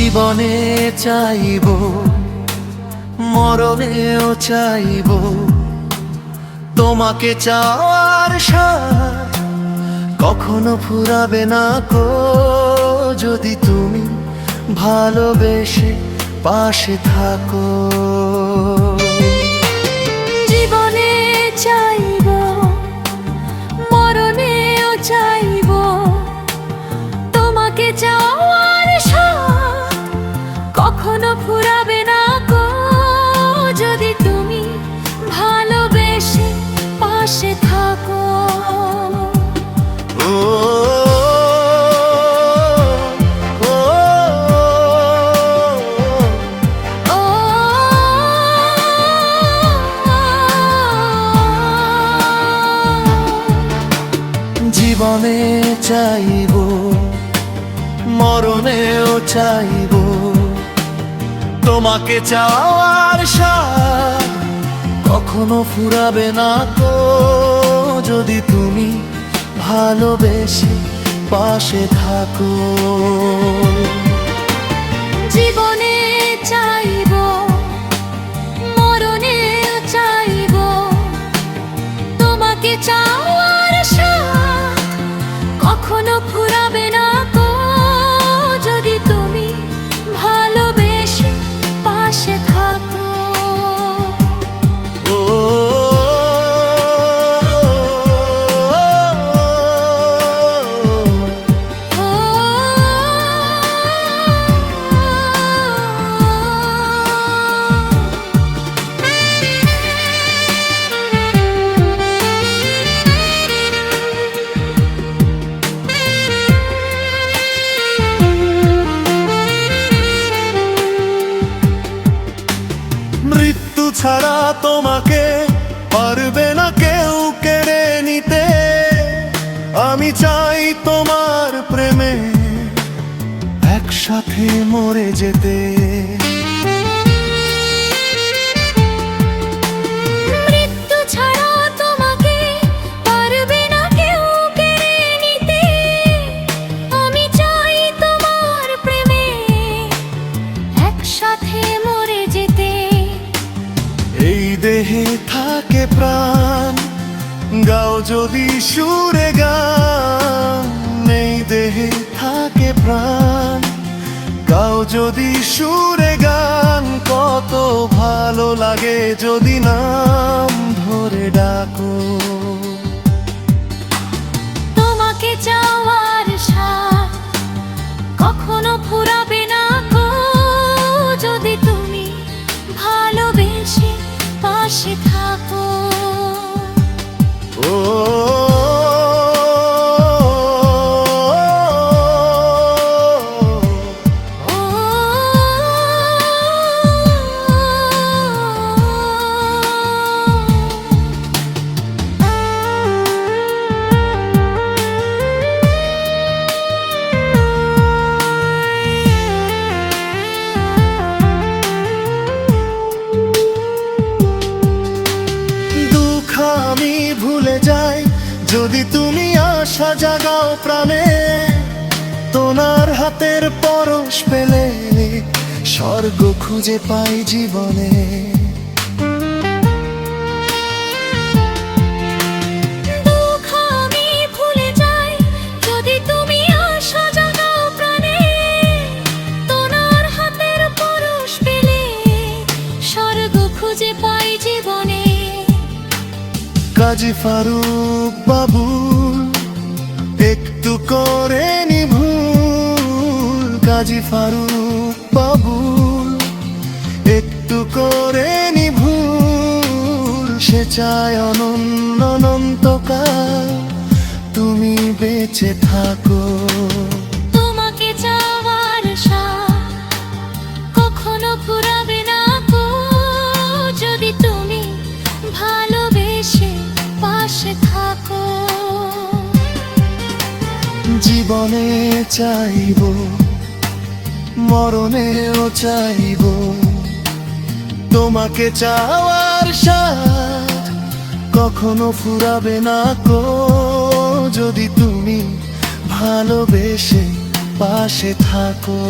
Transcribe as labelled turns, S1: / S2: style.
S1: জীবনে চাইব, মরণেও চাইব, তোমাকে চাওয়ার স্বাদ কখনো ফুরাবে না কো। যদি তুমি ভালোবেসে পাশে থাকো।
S2: জীবনে চাইব, মরণেও চাইব, তোমাকে চাওয়ার স্বাদ কখনো ফুরাবে না গো। যদি তুমি ভালোবেসে পাশে থাকো।
S1: ও জীবনে চাইব, মরণেও চাইব, তোমাকে চাওয়ার স্বাদ কখনো ফুরাবে না কো। যদি তুমি ভালোবেসে পাশে থাকো।
S2: জীবনে চাইব, মরণেও চাইব, তোমাকে চাওয়ার স্বাদ কখনো ফুরাবে না গো। যদি তুমি ভালোবেসে পাশে থাকো।
S1: ও মৃত্যু ছাড়া তোমাকে পারবে না কেউ কেড়ে নিতে। আমি চাই তোমার প্রেমে একসাথে মরে যেতে।
S2: মৃত্যু ছাড়া তোমাকে পারবে না কেউ কেড়ে নিতে। আমি চাই তোমার প্রেমে একসাথে মরে যেতে।
S1: এই দেহে থাকে প্রাণ, গাও যদি সুরে গান। এই দেহে থাকে প্রাণ, গাও যদি সুরে গান। কত ভালো লাগে যদি নাম ধরে ডাকো।
S2: তোমাকে চাওয়ার স্বাদ কখনো ফুরাবে না গো। যদি তুমি ভালোবেসে পাশে থাকো।
S1: ও আমি ভুলে যাই যদি তুমি আশা জাগাও প্রাণে। তোমার হাতের পরশ পেলে স্বর্গ খুঁজে পাই জীবনে।
S2: দুঃখ আমি ভুলে যাই যদি তুমি আশা জাগাও প্রাণে। তোমার হাতের পরশ পেলে স্বর্গ খুঁজে পাই জীবনে।
S1: কাজী ফারুক বাবু একটু করেনি ভুল। কাজী ফারুক বাবু একটু করেনি ভুল। সে চায় অনন্য অনন্তকাল তুমি বেঁচে থাকো।
S2: তোমাকে চাওয়ার স্বাদ কখনো ফুরাবে না গো। যদি তুমি ভালোবেসে পাশে থাকো।
S1: জীবনে চাইব, মরণেও চাইব, তোমাকে চাওয়ার স্বাদ কখনো ফুরাবে না কো। যদি তুমি ভালোবেসে পাশে থাকো।